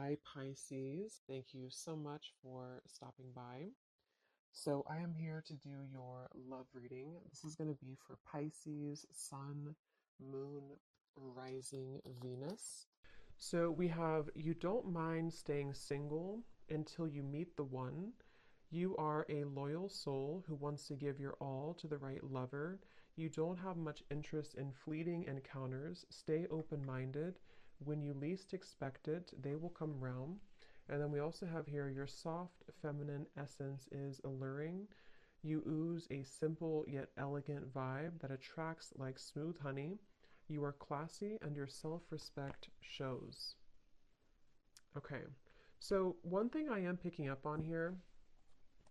Hi, Pisces. Thank you so much for stopping by. So, I am here to do your love reading. This is going to be for Pisces, Sun, Moon, Rising, Venus. So, we have you don't mind staying single until you meet the one. You are a loyal soul who wants to give your all to the right lover. You don't have much interest in fleeting encounters. Stay open minded. When you least expect it, they will come around. And then we also have here your soft feminine essence is alluring. You ooze a simple yet elegant vibe that attracts like smooth honey. You are classy and your self respect shows. Okay, so one thing I am picking up on here,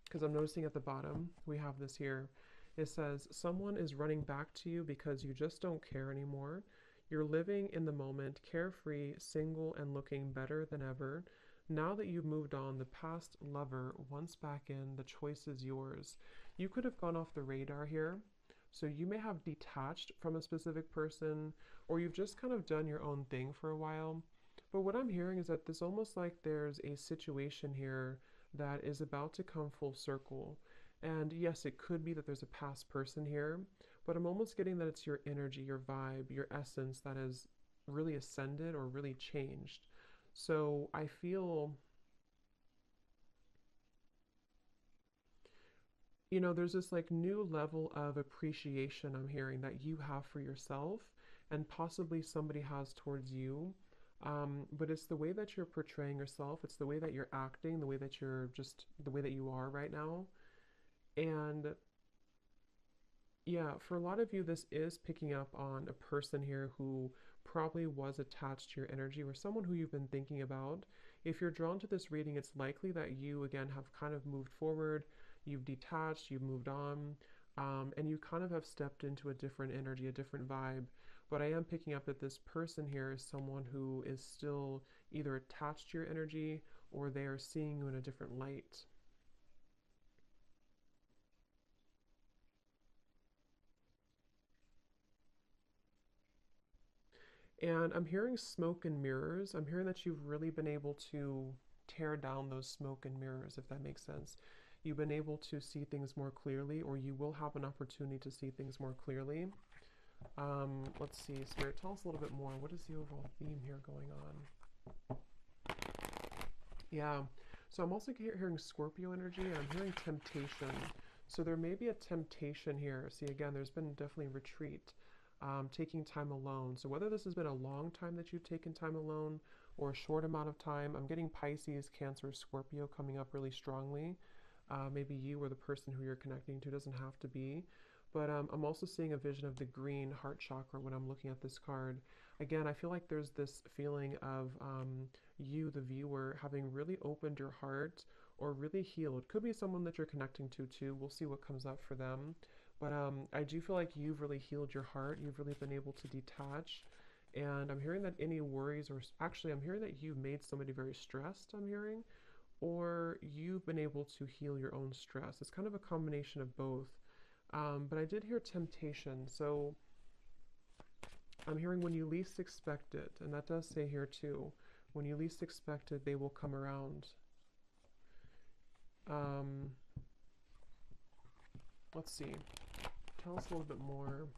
because I'm noticing at the bottom, we have this here. It says, someone is running back to you because you just don't care anymore. You're living in the moment, carefree, single, and looking better than ever. Now that you've moved on, the past lover, once back in, the choice is yours. You could have gone off the radar here. So you may have detached from a specific person, or you've just kind of done your own thing for a while. But what I'm hearing is that there's almost like there's a situation here that is about to come full circle. And yes, it could be that there's a past person here, but I'm almost getting that it's your energy, your vibe, your essence that has really ascended or really changed. So I feel, there's this like new level of appreciation I'm hearing that you have for yourself and possibly somebody has towards you. But it's the way that you're portraying yourself, it's the way that you're acting, the way that you're just the way that you are right now. And yeah, for a lot of you, this is picking up on a person here who probably was attached to your energy or someone who you've been thinking about. If you're drawn to this reading, it's likely that you, again, have kind of moved forward, you've detached, you've moved on, and you kind of have stepped into a different energy, a different vibe. But I am picking up that this person here is someone who is still either attached to your energy or they are seeing you in a different light. And I'm hearing smoke and mirrors. I'm hearing that you've really been able to tear down those smoke and mirrors, if that makes sense. You've been able to see things more clearly, or you will have an opportunity to see things more clearly. Let's see, Spirit, tell us a little bit more. What is the overall theme here going on? Yeah, so I'm also hearing Scorpio energy, and I'm hearing temptation. So there may be a temptation here. See, again, there's been definitely retreat, taking time alone. So whether this has been a long time that you've taken time alone or a short amount of time, I'm getting Pisces, Cancer, Scorpio coming up really strongly. Maybe you or the person who you're connecting to doesn't have to be. But I'm also seeing a vision of the green heart chakra when I'm looking at this card. Again, I feel like there's this feeling of you, the viewer, having really opened your heart or really healed. Could be someone that you're connecting to too. We'll see what comes up for them. But I do feel like you've really healed your heart. You've really been able to detach. And I'm hearing that any worries, or actually, I'm hearing that you've made somebody very stressed, I'm hearing, or you've been able to heal your own stress. It's kind of a combination of both. But I did hear temptation. So I'm hearing when you least expect it. And that does say here too. When you least expect it, they will come around. Um, let's see. Tell us a little bit more.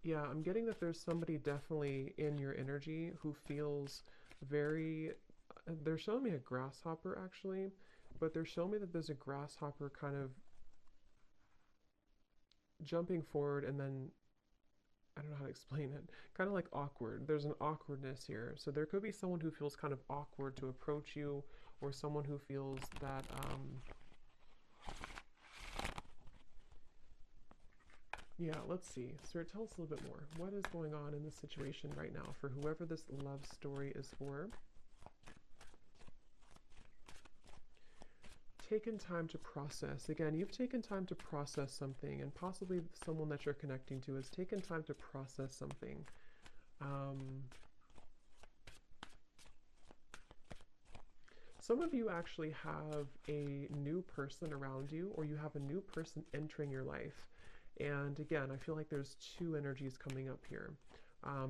Yeah, I'm getting that there's somebody definitely in your energy who feels very. They're showing me a grasshopper actually, but they're showing me that there's a grasshopper kind of jumping forward and then I don't know how to explain it. Kind of like awkward. There's an awkwardness here. So there could be someone who feels kind of awkward to approach you, or someone who feels that yeah, let's see. Sir, tell us a little bit more. What is going on in this situation right now for whoever this love story is for? Taken time to process. Again, you've taken time to process something, and possibly someone that you're connecting to has taken time to process something. Um, some of you actually have a new person around you, or you have a new person entering your life. And again, I feel like there's two energies coming up here.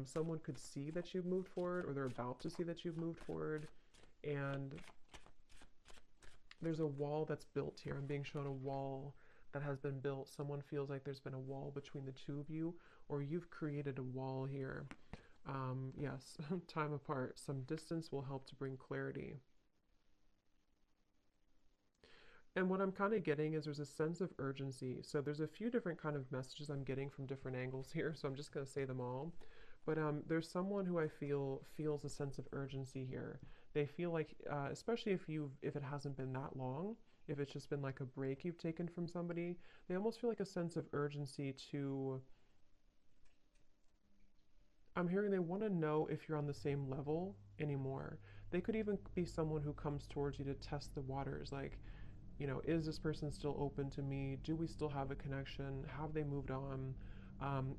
Someone could see that you've moved forward, or they're about to see that you've moved forward. And there's a wall that's built here. I'm being shown a wall that has been built. Someone feels like there's been a wall between the two of you, or you've created a wall here. Yes, time apart. Some distance will help to bring clarity. And what I'm kind of getting is there's a sense of urgency. So there's a few different kind of messages I'm getting from different angles here. So I'm just going to say them all. But there's someone who I feel feels a sense of urgency here. They feel like, especially if it hasn't been that long, if it's just been like a break you've taken from somebody, they almost feel like a sense of urgency to. I'm hearing they want to know if you're on the same level anymore. They could even be someone who comes towards you to test the waters, like, is this person still open to me? Do we still have a connection? Have they moved on?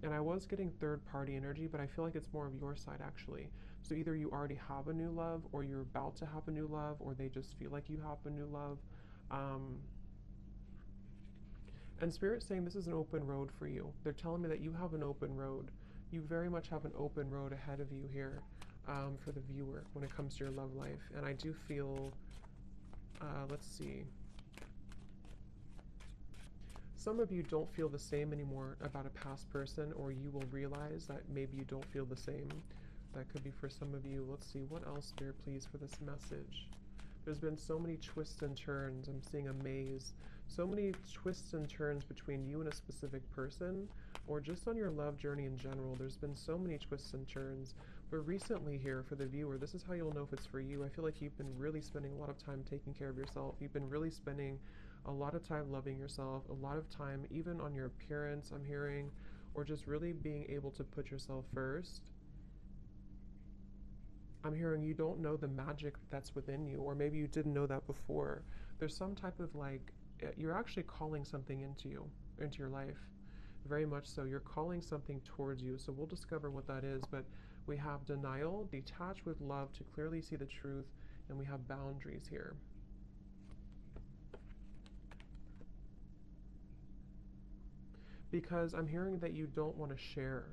And I was getting third party energy, but I feel like it's more of your side actually. So either you already have a new love, or you're about to have a new love, or they just feel like you have a new love. Um, and Spirit's saying this is an open road for you. They're telling me that you have an open road. You very much have an open road ahead of you here, for the viewer when it comes to your love life. And I do feel, let's see. Some of you don't feel the same anymore about a past person, or you will realize that maybe you don't feel the same. That could be for some of you. Let's see, what else, Spirit, please, for this message? There's been so many twists and turns. I'm seeing a maze. So many twists and turns between you and a specific person, or just on your love journey in general. There's been so many twists and turns. But recently here, for the viewer, this is how you'll know if it's for you. I feel like you've been really spending a lot of time taking care of yourself. You've been really spending a lot of time loving yourself, a lot of time even on your appearance, I'm hearing, or just really being able to put yourself first. I'm hearing you don't know the magic that's within you, or maybe you didn't know that before. There's some type of like, you're actually calling something into you, into your life. Very much so. You're calling something towards you. So we'll discover what that is. But we have denial, detach with love to clearly see the truth, and we have boundaries here. Because I'm hearing that you don't want to share.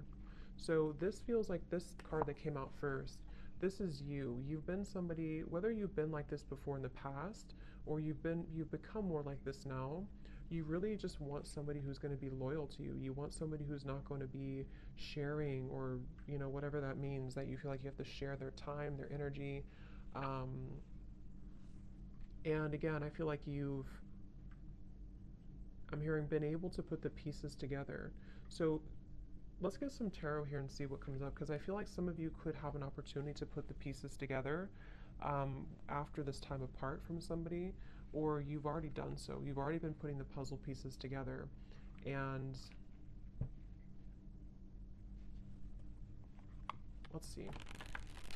So this feels like this card that came out first. This is you. You've been somebody, whether you've been like this before in the past, or you've become more like this now. You really just want somebody who's going to be loyal to you. You want somebody who's not going to be sharing, or whatever that means, that you feel like you have to share their time, their energy. Um, and again, I feel like I'm hearing been able to put the pieces together. So let's get some tarot here and see what comes up, because I feel like some of you could have an opportunity to put the pieces together after this time apart from somebody, or you've already done so. You've already been putting the puzzle pieces together. And let's see.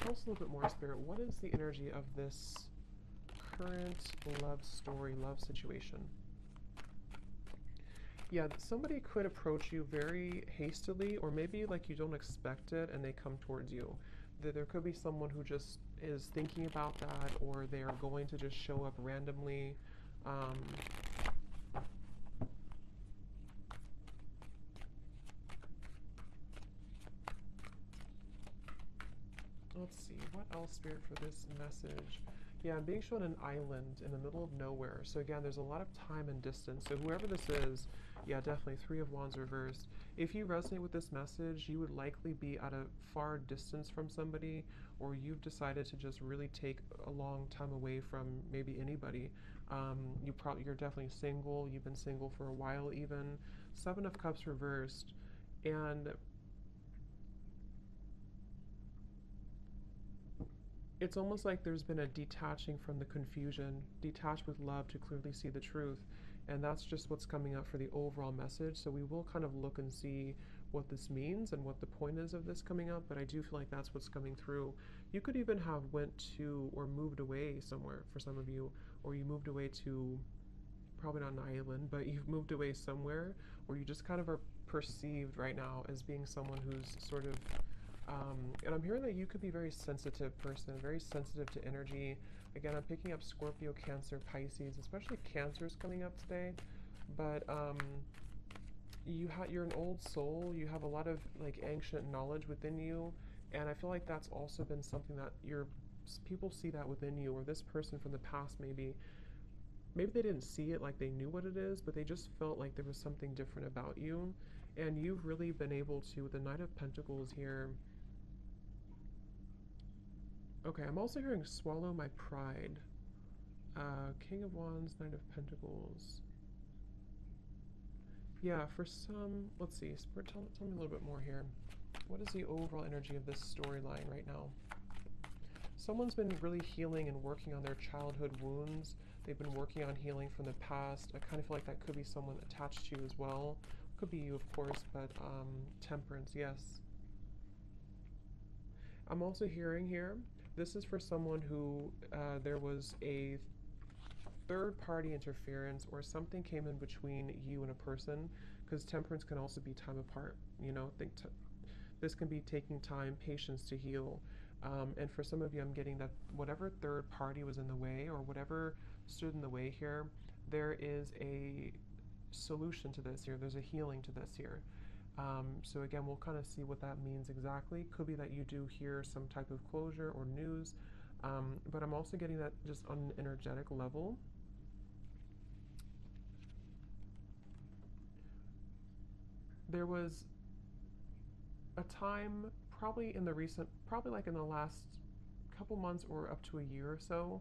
Tell us a little bit more, Spirit. What is the energy of this current love story, love situation? Yeah, somebody could approach you very hastily, or maybe like you don't expect it and they come towards you. There could be someone who just is thinking about that, or they are going to just show up randomly. Let's see, what else, Spirit, for this message? Yeah, I'm being shown an island in the middle of nowhere. So again, there's a lot of time and distance. So whoever this is, yeah, definitely Three of Wands reversed. If you resonate with this message, you would likely be at a far distance from somebody, or you've decided to just really take a long time away from maybe anybody. You're definitely single. You've been single for a while even. Seven of Cups reversed. And it's almost like there's been a detaching from the confusion, detach with love to clearly see the truth. And that's just what's coming up for the overall message. So we will kind of look and see what this means and what the point is of this coming up, but I do feel like that's what's coming through. You could even have went to or moved away somewhere for some of you, or you moved away to, probably not an island, but you've moved away somewhere, or you just kind of are perceived right now as being someone who's sort of and I'm hearing that you could be a very sensitive person, very sensitive to energy. Again, I'm picking up Scorpio, Cancer, Pisces, especially Cancer's coming up today. But you're an old soul. You have a lot of like ancient knowledge within you, and I feel like that's also been something that you're people see that within you, or this person from the past maybe they didn't see it like they knew what it is, but they just felt like there was something different about you. And you've really been able to, with the Knight of Pentacles here. Okay, I'm also hearing swallow my pride. King of Wands, Knight of Pentacles. Yeah, for some, let's see, Spirit, tell me a little bit more here. What is the overall energy of this storyline right now? Someone's been really healing and working on their childhood wounds. They've been working on healing from the past. I kind of feel like that could be someone attached to you as well. Could be you, of course, but Temperance, yes. I'm also hearing here, this is for someone who there was a third-party interference or something came in between you and a person, because Temperance can also be time apart. You know, this can be taking time, patience to heal. And for some of you, I'm getting that whatever third party was in the way or whatever stood in the way here, there is a solution to this here. There's a healing to this here. So again, we'll kind of see what that means exactly. Could be that you do hear some type of closure or news, but I'm also getting that just on an energetic level. There was a time probably like in the last couple months or up to a year or so,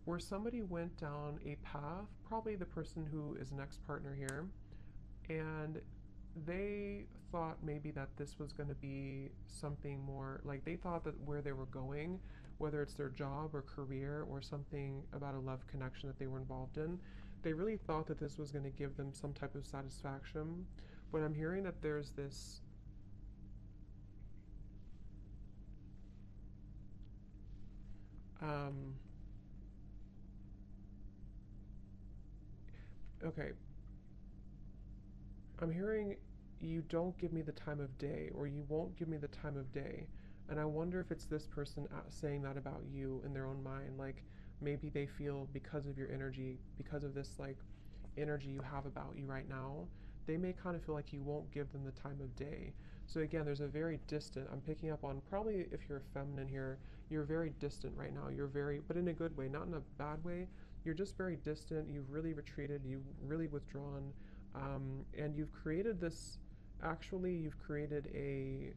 where somebody went down a path, probably the person who is next partner here, and they thought maybe that this was going to be something more, like they thought that where they were going, whether it's their job or career or something about a love connection that they were involved in, they really thought that this was going to give them some type of satisfaction. But I'm hearing that there's this okay, I'm hearing you don't give me the time of day, or you won't give me the time of day. And I wonder if it's this person saying that about you in their own mind. Like maybe they feel because of your energy, because of this like energy you have about you right now, they may kind of feel like you won't give them the time of day. So again, there's a very distant, I'm picking up on probably if you're feminine here, you're very distant right now. You're very, but in a good way, not in a bad way. You're just very distant. You've really retreated. You've really withdrawn. And you've created this, actually, you've created a,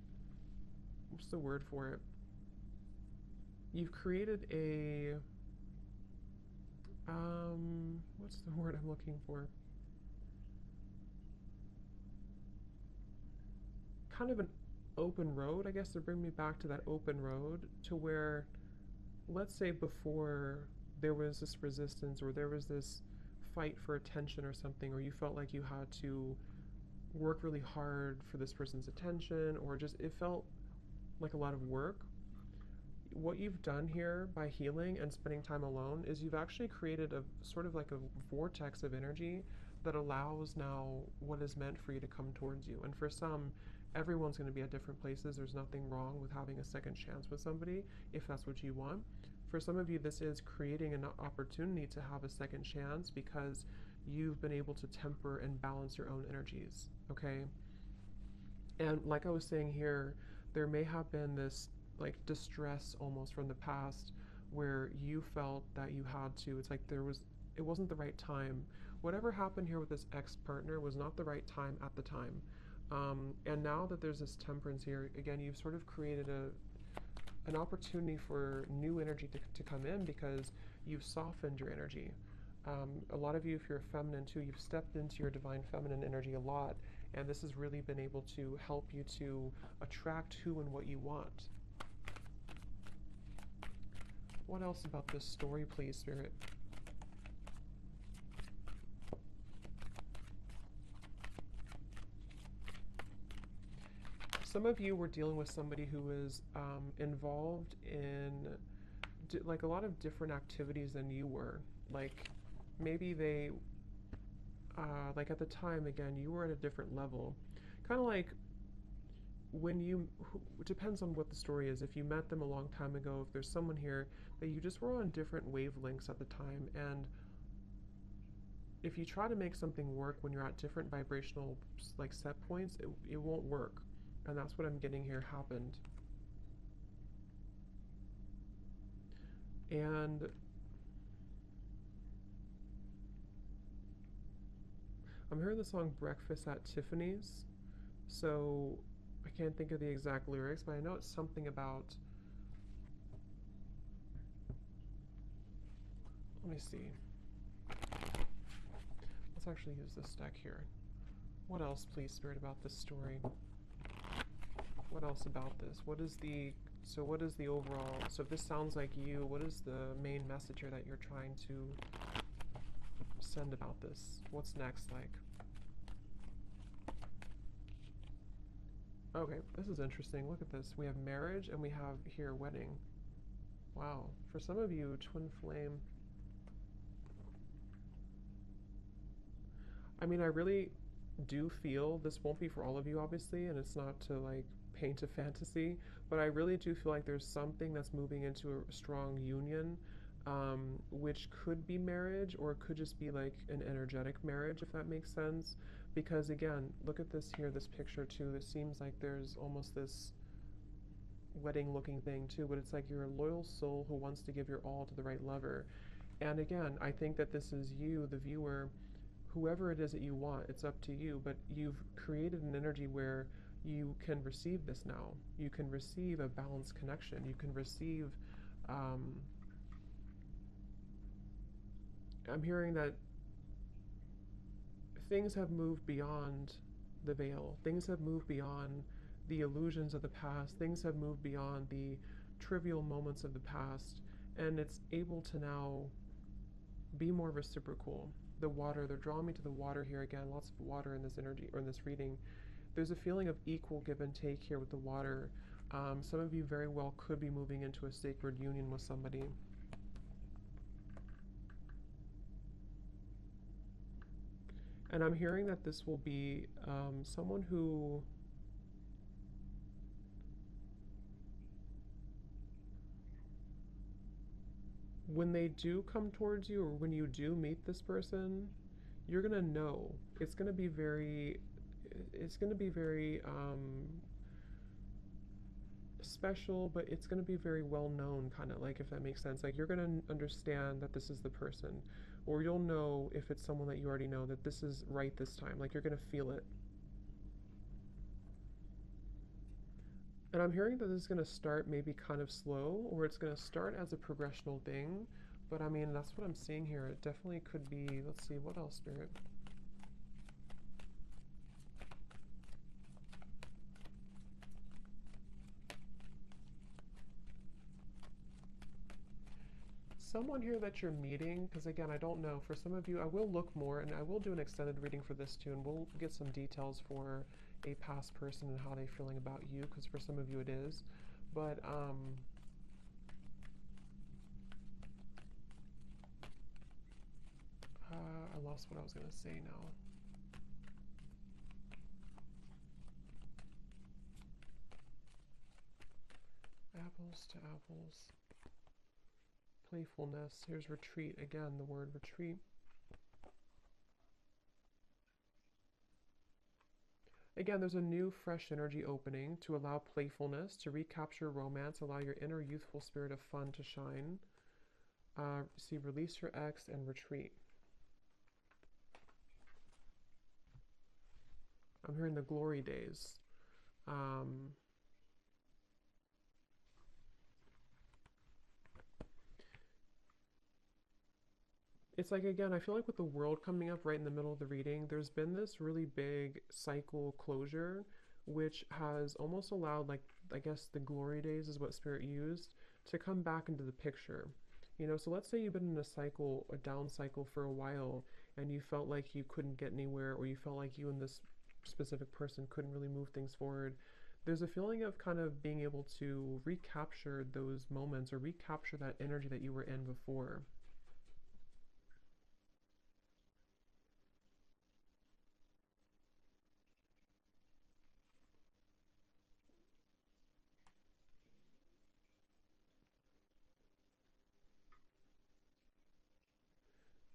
what's the word for it? You've created a, what's the word I'm looking for? Kind of an open road, I guess, to bring me back to that open road to where, let's say before there was this resistance or there was this fight for attention or something, or you felt like you had to work really hard for this person's attention, or just it felt like a lot of work. What you've done here by healing and spending time alone is you've actually created a sort of like a vortex of energy that allows now what is meant for you to come towards you. And for some, everyone's going to be at different places. There's nothing wrong with having a second chance with somebody if that's what you want. For some of you, this is creating an opportunity to have a second chance because you've been able to temper and balance your own energies, okay? And like I was saying here, there may have been this like distress almost from the past where you felt that you had to, it's like it wasn't the right time. Whatever happened here with this ex-partner was not the right time at the time. And now that there's this temperance here, again, you've sort of created an opportunity for new energy to come in because you've softened your energy. A lot of you, if you're feminine too, you've stepped into your divine feminine energy a lot, and this has really been able to help you to attract who and what you want. What else about this story, please, Spirit? Some of you were dealing with somebody who was involved in like a lot of different activities than you were. Like maybe they, like at the time, again, you were at a different level. Kind of like when it depends on what the story is. If you met them a long time ago, if there's someone here that you just were on different wavelengths at the time, and if you try to make something work when you're at different vibrational like set points, it won't work. And that's what I'm getting here happened. And I'm hearing the song Breakfast at Tiffany's. So I can't think of the exact lyrics, but I know it's something about. Let me see. Let's actually use this deck here. What else, please, Spirit, about this story? What else about this? What is the overall, so if this sounds like you, what is the main message here that you're trying to send about this? What's next like? Okay, this is interesting. Look at this. We have marriage and we have here wedding. Wow. For some of you, twin flame. I mean, I really do feel this won't be for all of you, obviously, and it's not to like paint a fantasy, but I really do feel like there's something that's moving into a strong union, which could be marriage or it could just be like an energetic marriage, if that makes sense. Because again, look at this here, this picture too. It seems like there's almost this wedding looking thing too, but it's like you're a loyal soul who wants to give your all to the right lover. And again, I think that this is you, the viewer, whoever it is that you want, it's up to you, but you've created an energy where you can receive this now. You can receive a balanced connection. You can receive, I'm hearing that things have moved beyond the veil. Things have moved beyond the illusions of the past. Things have moved beyond the trivial moments of the past. And it's able to now be more reciprocal. The water, they're drawing me to the water here again. Lots of water in this energy or in this reading. There's a feeling of equal give and take here with the water. Some of you very well could be moving into a sacred union with somebody. And I'm hearing that this will be someone who, when they do come towards you or when you do meet this person, you're going to know. It's going to be very special, but it's going to be very well known, kind of like, if that makes sense. Like, you're going to understand that this is the person, or you'll know if it's someone that you already know that this is right this time. Like, you're going to feel it. And I'm hearing that this is going to start maybe kind of slow, or it's going to start as a progressional thing. But I mean, that's what I'm seeing here. It definitely could be. Let's see, what else, Spirit? Someone here that you're meeting, because again, I don't know. For some of you, I will look more, and I will do an extended reading for this too, and we'll get some details for a past person and how they're feeling about you, because for some of you it is. But I lost what I was going to say now. Apples to apples. Playfulness. Here's retreat. Again, the word retreat. Again, there's a new, fresh energy opening to allow playfulness, to recapture romance, allow your inner youthful spirit of fun to shine. See, release your ex and retreat. I'm hearing the glory days. It's like, again, I feel like with the world coming up right in the middle of the reading, there's been this really big cycle closure, which has almost allowed, like, I guess the glory days is what Spirit used, to come back into the picture. You know, so let's say you've been in a cycle, a down cycle for a while, and you felt like you couldn't get anywhere, or you felt like you and this specific person couldn't really move things forward. There's a feeling of kind of being able to recapture those moments or recapture that energy that you were in before.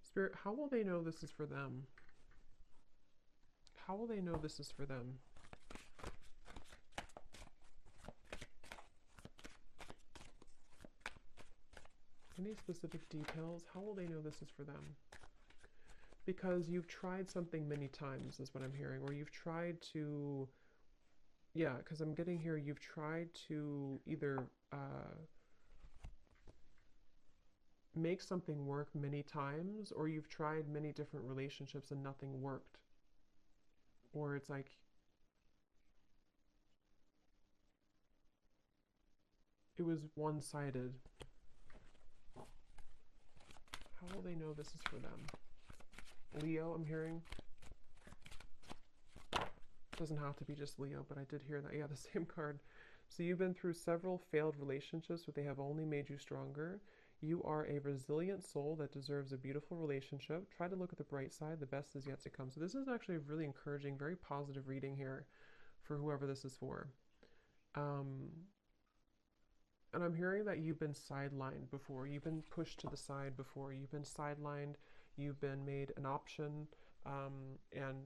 Spirit, how will they know this is for them? How will they know this is for them? Any specific details? How will they know this is for them? Because you've tried something many times, is what I'm hearing, or you've tried to, yeah, because I'm getting here, you've tried to either make something work many times, or you've tried many different relationships and nothing worked. Or it's like, it was one-sided. How will they know this is for them? Leo, I'm hearing. Doesn't have to be just Leo, but I did hear that. Yeah, the same card. So you've been through several failed relationships, but they have only made you stronger. You are a resilient soul that deserves a beautiful relationship. Try to look at the bright side. The best is yet to come. So this is actually a really encouraging, very positive reading here for whoever this is for. And I'm hearing that you've been sidelined before. You've been pushed to the side before. You've been sidelined. You've been made an option. And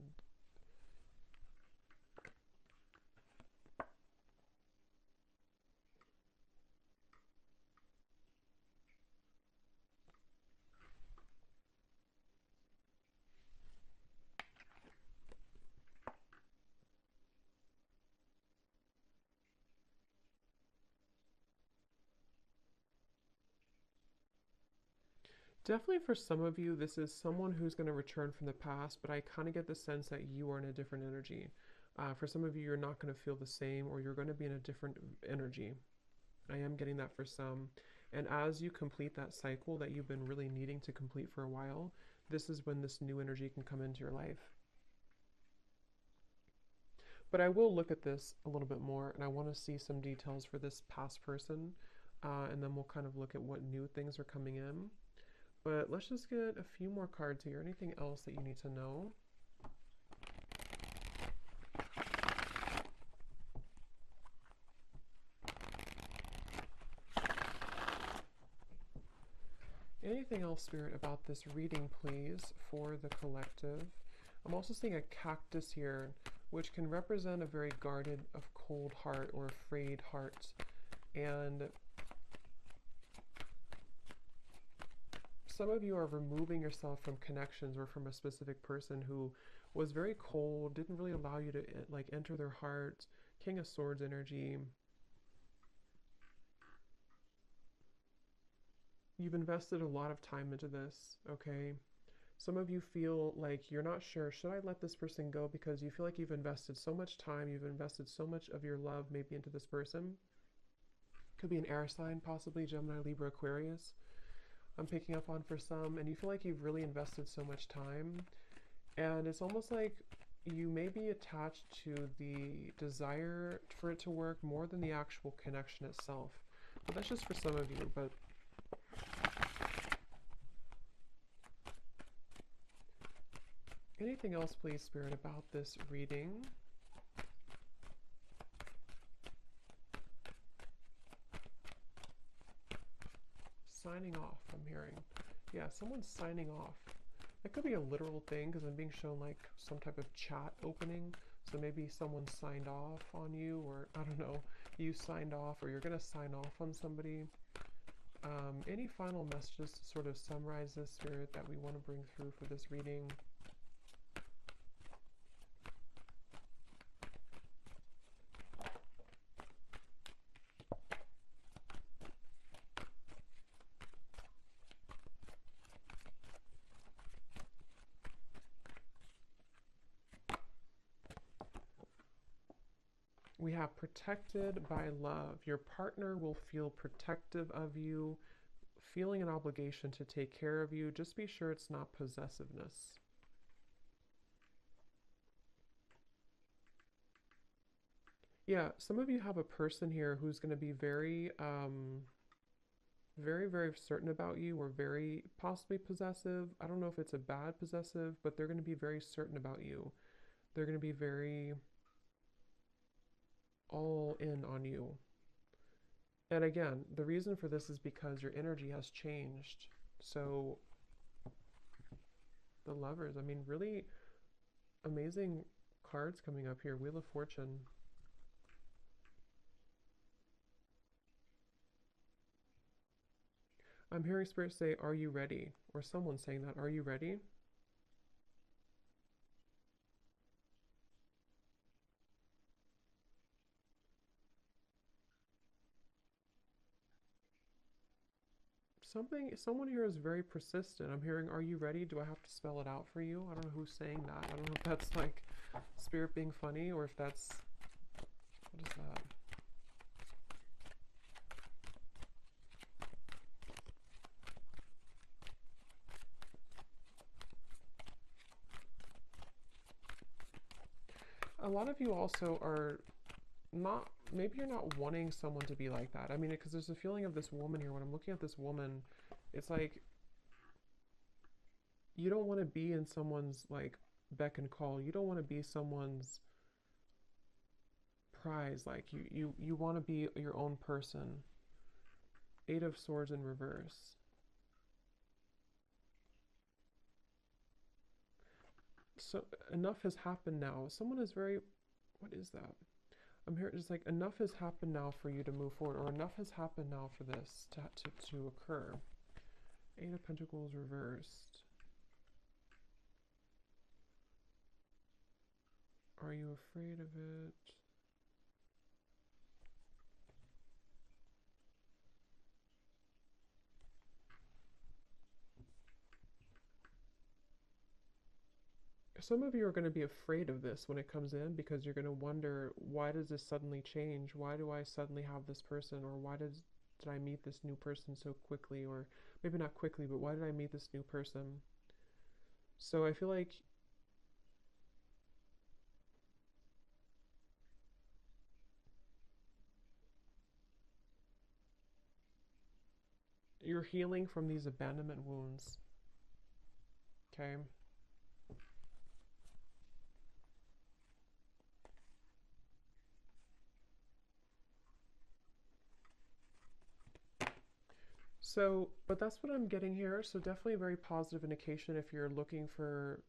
definitely for some of you, this is someone who's going to return from the past, but I kind of get the sense that you are in a different energy. For some of you, you're not going to feel the same, or you're going to be in a different energy. I am getting that for some. And as you complete that cycle that you've been really needing to complete for a while, this is when this new energy can come into your life. But I will look at this a little bit more, and I want to see some details for this past person, and then we'll kind of look at what new things are coming in. But let's just get a few more cards here. Anything else that you need to know? Anything else, Spirit, about this reading, please, for the collective? I'm also seeing a cactus here, which can represent a very guarded, a cold heart or afraid heart. And some of you are removing yourself from connections or from a specific person who was very cold, didn't really allow you to like enter their heart. King of Swords energy. You've invested a lot of time into this, okay? Some of you feel like you're not sure, should I let this person go? Because you feel like you've invested so much time, you've invested so much of your love maybe into this person. Could be an air sign, possibly Gemini, Libra, Aquarius. I'm picking up on for some, and you feel like you've really invested so much time. And it's almost like you may be attached to the desire for it to work more than the actual connection itself. But that's just for some of you, but anything else, please, Spirit, about this reading? Signing off, I'm hearing. Yeah, someone's signing off. It could be a literal thing because I'm being shown like some type of chat opening. So maybe someone signed off on you, or I don't know, you signed off, or you're going to sign off on somebody. Any final messages to sort of summarize this, Spirit, that we want to bring through for this reading? We have protected by love. Your partner will feel protective of you, feeling an obligation to take care of you. Just be sure it's not possessiveness. Yeah, some of you have a person here who's going to be very, very certain about you, or very possibly possessive. I don't know if it's a bad possessive, but they're going to be very certain about you. They're going to be very all in on you. And again, the reason for this is because your energy has changed. So the Lovers, I mean, really amazing cards coming up here. Wheel of Fortune. I'm hearing Spirit say, are you ready? Or someone saying that, are you ready? Someone here is very persistent. I'm hearing, are you ready? Do I have to spell it out for you? I don't know who's saying that. I don't know if that's like Spirit being funny or if that's, what is that? A lot of you also are not, maybe you're not wanting someone to be like that. I mean, because there's a feeling of this woman here. When I'm looking at this woman, it's like you don't want to be in someone's like beck and call. You don't want to be someone's prize. Like you want to be your own person. Eight of Swords in reverse. So enough has happened now. Someone is very, what is that? I'm here, it's like enough has happened now for you to move forward, or enough has happened now for this to occur. Eight of Pentacles reversed. Are you afraid of it? Some of you are going to be afraid of this when it comes in because you're going to wonder, why does this suddenly change? Why do I suddenly have this person? Or did I meet this new person so quickly? Or maybe not quickly, but why did I meet this new person? So I feel like you're healing from these abandonment wounds. Okay. So, but that's what I'm getting here. So definitely a very positive indication if you're looking for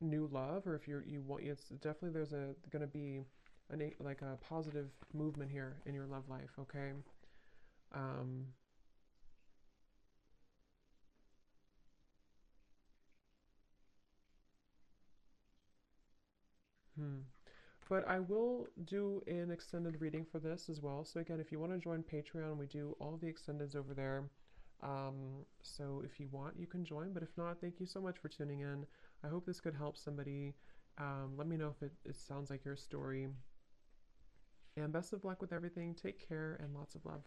new love, or if you want, it's definitely there's a going to be like a positive movement here in your love life. Okay. Um, hmm. But I will do an extended reading for this as well. So again, if you want to join Patreon, we do all the extendeds over there. So if you want, you can join. But if not, thank you so much for tuning in. I hope this could help somebody. Let me know if it sounds like your story. And best of luck with everything. Take care and lots of love.